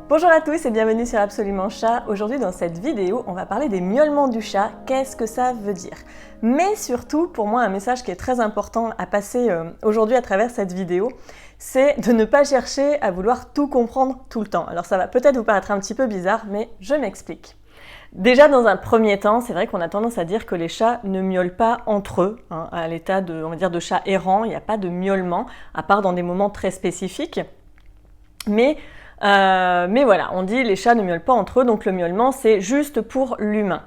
Bonjour à tous et bienvenue sur Absolument Chat. Aujourd'hui dans cette vidéo, on va parler des miaulements du chat, qu'est-ce que ça veut dire. Mais surtout, pour moi, un message qui est très important à passer aujourd'hui à travers cette vidéo, c'est de ne pas chercher à vouloir tout comprendre tout le temps. Alors ça va peut-être vous paraître un petit peu bizarre, mais je m'explique. Déjà dans un premier temps, c'est vrai qu'on a tendance à dire que les chats ne miaulent pas entre eux, à l'état de, on va dire, de chat errant, il n'y a pas de miaulement, à part dans des moments très spécifiques. Mais voilà, on dit les chats ne miaulent pas entre eux, donc le miaulement c'est juste pour l'humain.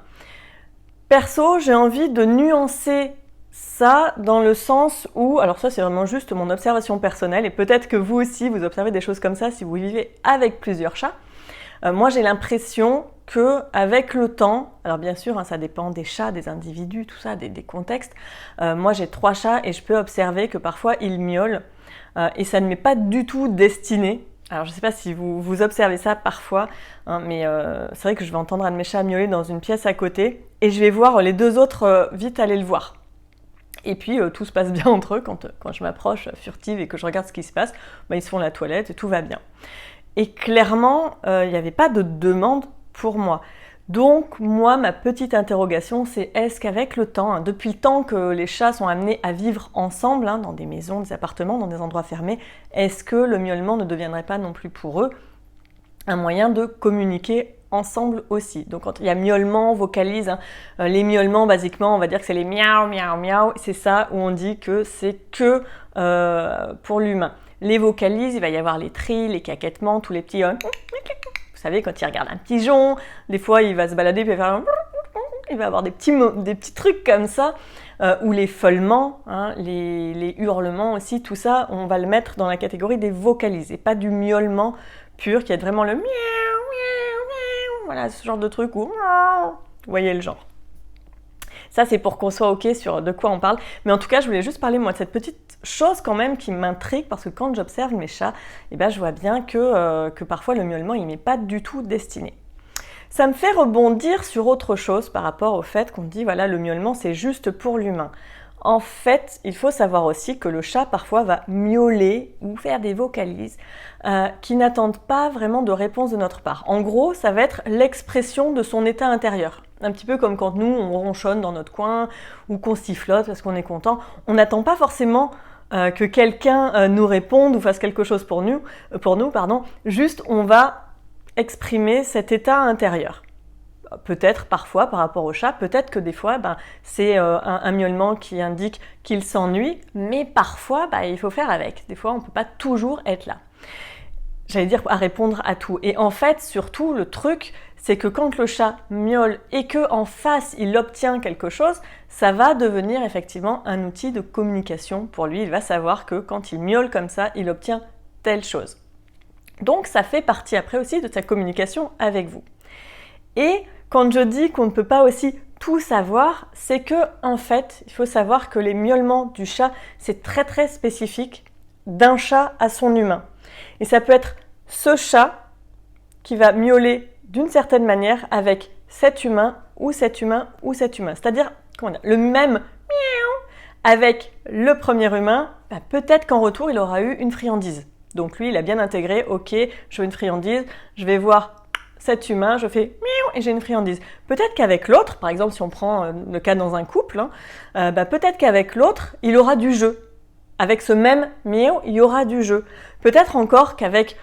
Perso, j'ai envie de nuancer ça dans le sens où, alors ça c'est vraiment juste mon observation personnelle, et peut-être que vous aussi vous observez des choses comme ça si vous vivez avec plusieurs chats. Moi j'ai l'impression que avec le temps, alors bien sûr ça dépend des chats, des individus, tout ça, des contextes. Moi j'ai 3 chats et je peux observer que parfois ils miaulent et ça ne m'est pas du tout destiné. Alors je ne sais pas si vous observez ça parfois, mais c'est vrai que je vais entendre un de mes chats miauler dans une pièce à côté et je vais voir les 2 autres vite aller le voir. Et puis tout se passe bien entre eux quand je m'approche furtive et que je regarde ce qui se passe, ils se font la toilette et tout va bien. Et clairement, il n'y avait pas de demande pour moi. Donc moi, ma petite interrogation, c'est est-ce qu'avec le temps, depuis le temps que les chats sont amenés à vivre ensemble, dans des maisons, des appartements, dans des endroits fermés, est-ce que le miaulement ne deviendrait pas non plus pour eux un moyen de communiquer ensemble aussi? Donc quand il y a miaulement, vocalise, les miaulements, basiquement, on va dire que c'est les miaou, miaou, miaou, c'est ça où on dit que c'est que pour l'humain. Les vocalises, il va y avoir les trilles, les caquettements, tous les petits... Vous savez, quand il regarde un pigeon, des fois il va se balader, puis il va avoir des petits trucs comme ça, ou les feulements, les hurlements aussi, tout ça, on va le mettre dans la catégorie des vocalises, et pas du miaulement pur, qui est vraiment le miaou, miaou, miaou, voilà, ce genre de truc où... Vous voyez le genre. Ça, c'est pour qu'on soit OK sur de quoi on parle. Mais en tout cas, je voulais juste parler, moi, de cette petite chose quand même qui m'intrigue, parce que quand j'observe mes chats, je vois bien que parfois le miaulement, il m'est pas du tout destiné. Ça me fait rebondir sur autre chose par rapport au fait qu'on dit, voilà, le miaulement, c'est juste pour l'humain. En fait, il faut savoir aussi que le chat, parfois, va miauler ou faire des vocalises qui n'attendent pas vraiment de réponse de notre part. En gros, ça va être l'expression de son état intérieur. Un petit peu comme quand nous, on ronchonne dans notre coin ou qu'on sifflote parce qu'on est content. On n'attend pas forcément que quelqu'un nous réponde ou fasse quelque chose pour nous. Juste, on va exprimer cet état intérieur. Peut-être parfois par rapport au chat, peut-être que des fois c'est un miaulement qui indique qu'il s'ennuie, mais parfois il faut faire avec. Des fois on ne peut pas toujours être là. J'allais dire à répondre à tout. Et en fait, surtout, le truc, c'est que quand le chat miaule et qu'en face il obtient quelque chose, ça va devenir effectivement un outil de communication pour lui. Il va savoir que quand il miaule comme ça, il obtient telle chose. Donc ça fait partie après aussi de sa communication avec vous. Et quand je dis qu'on ne peut pas aussi tout savoir, c'est que en fait, il faut savoir que les miaulements du chat, c'est très très spécifique d'un chat à son humain. Et ça peut être ce chat qui va miauler d'une certaine manière avec cet humain ou cet humain ou cet humain. C'est-à-dire le même miaou avec le premier humain, peut-être qu'en retour, il aura eu une friandise. Donc lui, il a bien intégré, ok, je veux une friandise, je vais voir cet humain, je fais miaou et j'ai une friandise. Peut-être qu'avec l'autre, par exemple si on prend le cas dans un couple, peut-être qu'avec l'autre, il aura du jeu. Avec ce même miaou, il y aura du jeu. Peut-être encore qu'avec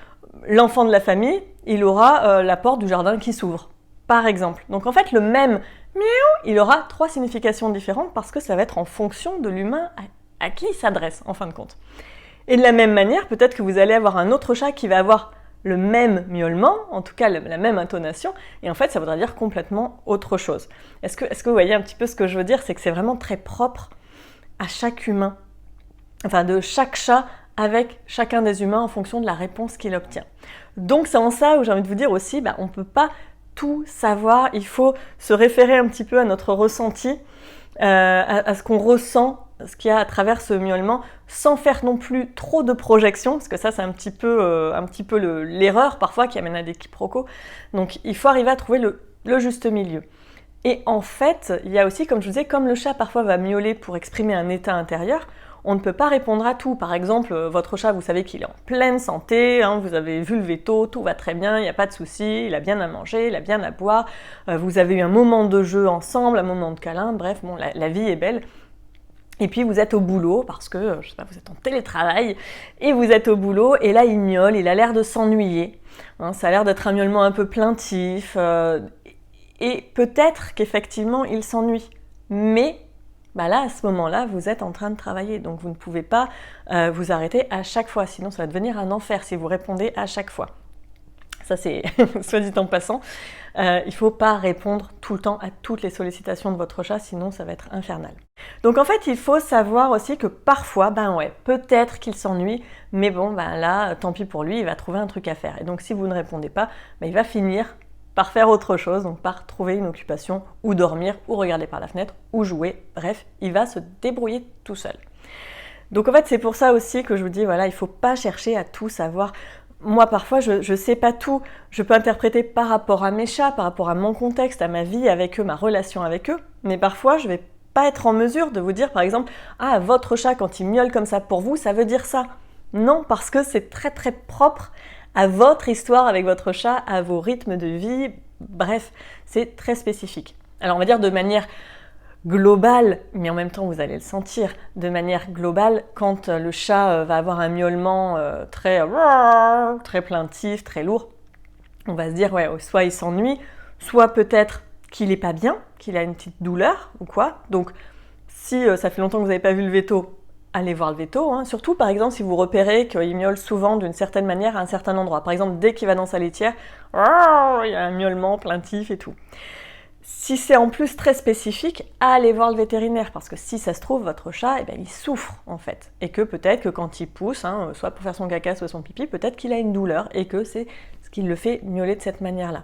l'enfant de la famille, il aura la porte du jardin qui s'ouvre, par exemple. Donc en fait, le même miaou, il aura 3 significations différentes parce que ça va être en fonction de l'humain à qui il s'adresse, en fin de compte. Et de la même manière, peut-être que vous allez avoir un autre chat qui va avoir le même miaulement, en tout cas la même intonation, et en fait ça voudra dire complètement autre chose. Est-ce que vous voyez un petit peu ce que je veux dire? C'est que c'est vraiment très propre à chaque humain, enfin de chaque chat avec chacun des humains en fonction de la réponse qu'il obtient. Donc c'est en ça où j'ai envie de vous dire aussi, on ne peut pas tout savoir, il faut se référer un petit peu à notre ressenti, à ce qu'on ressent, ce qu'il y a à travers ce miaulement, sans faire non plus trop de projections, parce que ça c'est un petit peu l'erreur parfois qui amène à des quiproquos. Donc il faut arriver à trouver le juste milieu. Et en fait, il y a aussi, comme je vous disais, comme le chat parfois va miauler pour exprimer un état intérieur, on ne peut pas répondre à tout. Par exemple, votre chat, vous savez qu'il est en pleine santé, hein, vous avez vu le veto, tout va très bien, il n'y a pas de souci, il a bien à manger, il a bien à boire, vous avez eu un moment de jeu ensemble, un moment de câlin, bref, bon, la vie est belle. Et puis vous êtes au boulot, parce que, je sais pas, vous êtes en télétravail, et vous êtes au boulot, et là il miaule, il a l'air de s'ennuyer. Hein, ça a l'air d'être un miaulement un peu plaintif, et peut-être qu'effectivement il s'ennuie. Mais là, à ce moment-là, vous êtes en train de travailler, donc vous ne pouvez pas vous arrêter à chaque fois, sinon ça va devenir un enfer si vous répondez à chaque fois. Ça c'est soit dit en passant, il ne faut pas répondre tout le temps à toutes les sollicitations de votre chat, sinon ça va être infernal. Donc en fait, il faut savoir aussi que parfois, peut-être qu'il s'ennuie, mais bon, là, tant pis pour lui, il va trouver un truc à faire. Et donc si vous ne répondez pas, il va finir par faire autre chose, donc par trouver une occupation, ou dormir, ou regarder par la fenêtre, ou jouer, bref, il va se débrouiller tout seul. Donc en fait, c'est pour ça aussi que je vous dis, voilà, il ne faut pas chercher à tout savoir. Moi, parfois, je ne sais pas tout. Je peux interpréter par rapport à mes chats, par rapport à mon contexte, à ma vie avec eux, ma relation avec eux. Mais parfois, je ne vais pas être en mesure de vous dire, par exemple, « Ah, votre chat, quand il miaule comme ça pour vous, ça veut dire ça. » Non, parce que c'est très très propre à votre histoire avec votre chat, à vos rythmes de vie. Bref, c'est très spécifique. Alors, on va dire de manière globale, mais en même temps vous allez le sentir, de manière globale, quand le chat va avoir un miaulement très plaintif, très lourd, on va se dire, soit il s'ennuie, soit peut-être qu'il n'est pas bien, qu'il a une petite douleur ou quoi. Donc si ça fait longtemps que vous n'avez pas vu le veto, allez voir le veto. Hein. Surtout par exemple si vous repérez qu'il miaule souvent d'une certaine manière à un certain endroit. Par exemple dès qu'il va dans sa litière, il y a un miaulement plaintif et tout. Si c'est en plus très spécifique, allez voir le vétérinaire, parce que si ça se trouve, votre chat, il souffre en fait. Et que peut-être que quand il pousse, soit pour faire son caca, soit son pipi, peut-être qu'il a une douleur et que c'est ce qui le fait miauler de cette manière-là.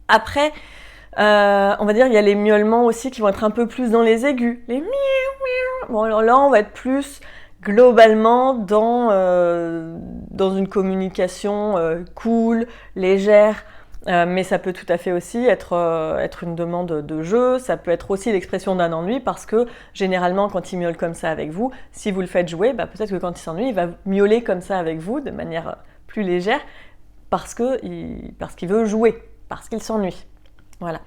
Après, on va dire il y a les miaulements aussi qui vont être un peu plus dans les aigus. Les miaou, miaou. Bon, alors là, on va être plus globalement dans une communication cool, légère, mais ça peut tout à fait aussi être une demande de jeu, ça peut être aussi l'expression d'un ennui parce que généralement quand il miaule comme ça avec vous, si vous le faites jouer, peut-être que quand il s'ennuie, il va miauler comme ça avec vous de manière plus légère parce qu'il veut jouer, parce qu'il s'ennuie. Voilà.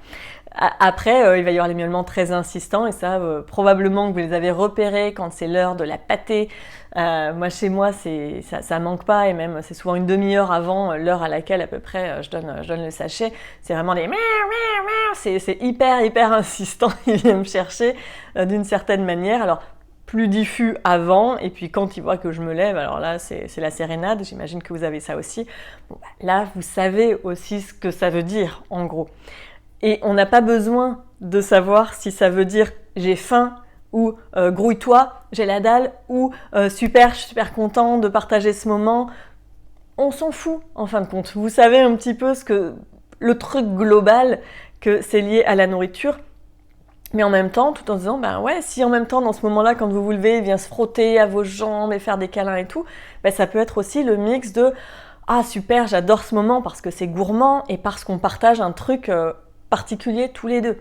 Après, il va y avoir les miaulements très insistants et ça, probablement que vous les avez repérés quand c'est l'heure de la pâtée. Moi, chez moi, ça manque pas et même c'est souvent une demi-heure avant l'heure à laquelle à peu près je donne le sachet. C'est vraiment des miaou, miaou, miaou. C'est hyper insistant. Il vient me chercher d'une certaine manière. Alors, plus diffus avant et puis quand il voit que je me lève, alors là, c'est la sérénade. J'imagine que vous avez ça aussi. Bon, là, vous savez aussi ce que ça veut dire, en gros. Et on n'a pas besoin de savoir si ça veut dire j'ai faim ou grouille-toi, j'ai la dalle ou super, je suis super content de partager ce moment. On s'en fout en fin de compte. Vous savez un petit peu le truc global que c'est lié à la nourriture. Mais en même temps, tout en disant, si en même temps, dans ce moment-là, quand vous vous levez, il vient se frotter à vos jambes et faire des câlins et tout, ça peut être aussi le mix de « Ah super, j'adore ce moment parce que c'est gourmand et parce qu'on partage un truc particulier tous les deux. »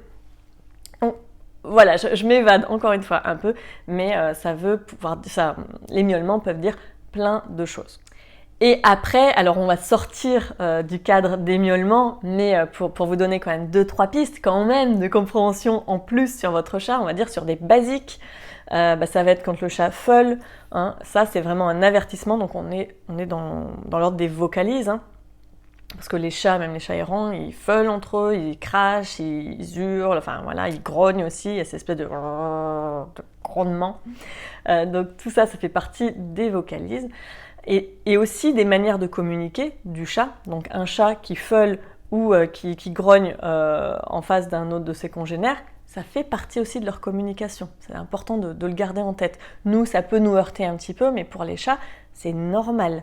Donc, voilà, je m'évade encore une fois un peu, mais les miaulements peuvent dire plein de choses. Et après, alors on va sortir du cadre des miaulements, mais pour vous donner quand même 2-3 pistes quand même de compréhension en plus sur votre chat, on va dire sur des basiques. Ça va être quand le chat feule, hein, ça c'est vraiment un avertissement, donc on est dans l'ordre des vocalises, hein, parce que les chats, même les chats errants, ils feulent entre eux, ils crachent, ils hurlent, enfin voilà, ils grognent aussi, il y a cette espèce de grognement. Donc tout ça, ça fait partie des vocalises. Et aussi des manières de communiquer du chat. Donc un chat qui feule ou qui grogne en face d'un autre de ses congénères, ça fait partie aussi de leur communication. C'est important de le garder en tête. Nous, ça peut nous heurter un petit peu, mais pour les chats, c'est normal.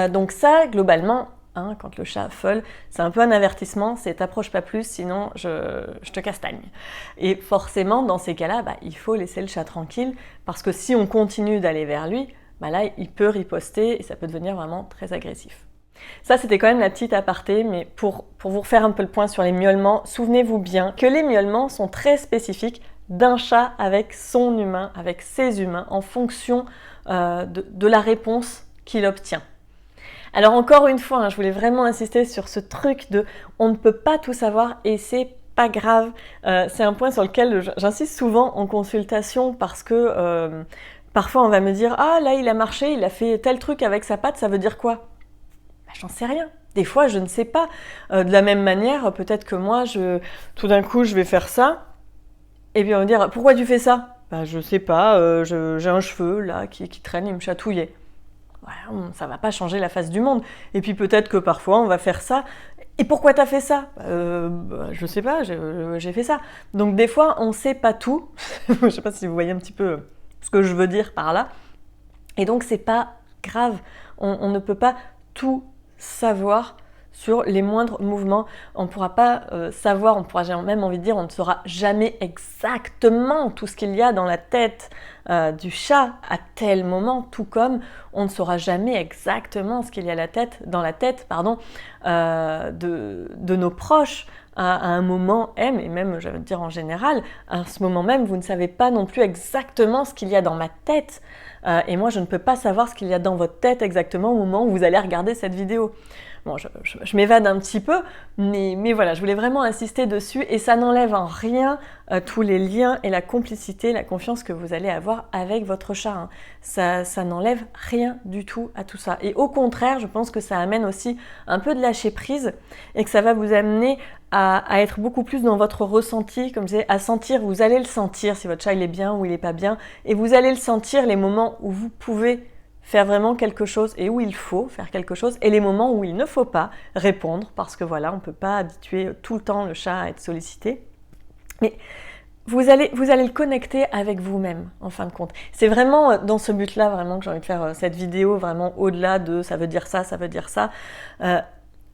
Donc ça, globalement, hein, quand le chat feule, c'est un peu un avertissement, c'est t'approches pas plus, sinon je te castagne. Et forcément, dans ces cas-là, il faut laisser le chat tranquille, parce que si on continue d'aller vers lui, là, il peut riposter et ça peut devenir vraiment très agressif. Ça, c'était quand même la petite aparté, mais pour vous refaire un peu le point sur les miaulements, souvenez-vous bien que les miaulements sont très spécifiques d'un chat avec son humain, avec ses humains, en fonction de la réponse qu'il obtient. Alors encore une fois, je voulais vraiment insister sur ce truc de on ne peut pas tout savoir et c'est pas grave. C'est un point sur lequel j'insiste souvent en consultation parce que parfois on va me dire « Ah là il a marché, il a fait tel truc avec sa patte, ça veut dire quoi ?» J'en sais rien. Des fois je ne sais pas. De la même manière, peut-être que moi, tout d'un coup je vais faire ça et puis on va me dire « Pourquoi tu fais ça ?» Je sais pas, j'ai un cheveu là qui traîne, il me chatouillait. Voilà, ça va pas changer la face du monde. Et puis peut-être que parfois on va faire ça. Et pourquoi t'as fait ça ? Je sais pas, j'ai fait ça. Donc des fois on sait pas tout. Je sais pas si vous voyez un petit peu ce que je veux dire par là. Et donc c'est pas grave. On ne peut pas tout savoir sur les moindres mouvements. On ne pourra pas savoir, on pourra, j'ai même envie de dire, on ne saura jamais exactement tout ce qu'il y a dans la tête du chat à tel moment, tout comme on ne saura jamais exactement ce qu'il y a dans la tête de nos proches à un moment M, et même, je veux dire en général, à ce moment même, vous ne savez pas non plus exactement ce qu'il y a dans ma tête. Et moi, je ne peux pas savoir ce qu'il y a dans votre tête exactement au moment où vous allez regarder cette vidéo. Bon, je m'évade un petit peu, mais voilà, je voulais vraiment insister dessus et ça n'enlève en rien tous les liens et la complicité, la confiance que vous allez avoir avec votre chat. Ça n'enlève rien du tout à tout ça. Et au contraire, je pense que ça amène aussi un peu de lâcher prise et que ça va vous amener à être beaucoup plus dans votre ressenti, comme je disais, à sentir, vous allez le sentir si votre chat il est bien ou il n'est pas bien, et vous allez le sentir les moments où vous pouvez faire vraiment quelque chose et où il faut faire quelque chose et les moments où il ne faut pas répondre parce que voilà, on ne peut pas habituer tout le temps le chat à être sollicité. Mais vous allez le connecter avec vous-même en fin de compte. C'est vraiment dans ce but-là vraiment que j'ai envie de faire cette vidéo, vraiment au-delà de ça veut dire ça, ça veut dire ça.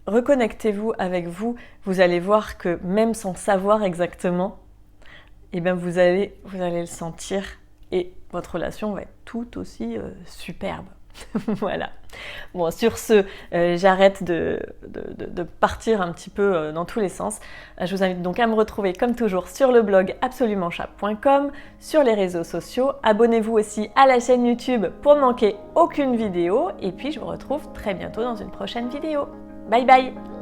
Reconnectez-vous avec vous, vous allez voir que même sans savoir exactement, eh bien vous allez le sentir et votre relation va être tout aussi superbe. Voilà. Bon, sur ce, j'arrête de partir un petit peu dans tous les sens. Je vous invite donc à me retrouver comme toujours sur le blog absolumentchat.com, sur les réseaux sociaux. Abonnez-vous aussi à la chaîne YouTube pour ne manquer aucune vidéo. Et puis je vous retrouve très bientôt dans une prochaine vidéo. Bye bye!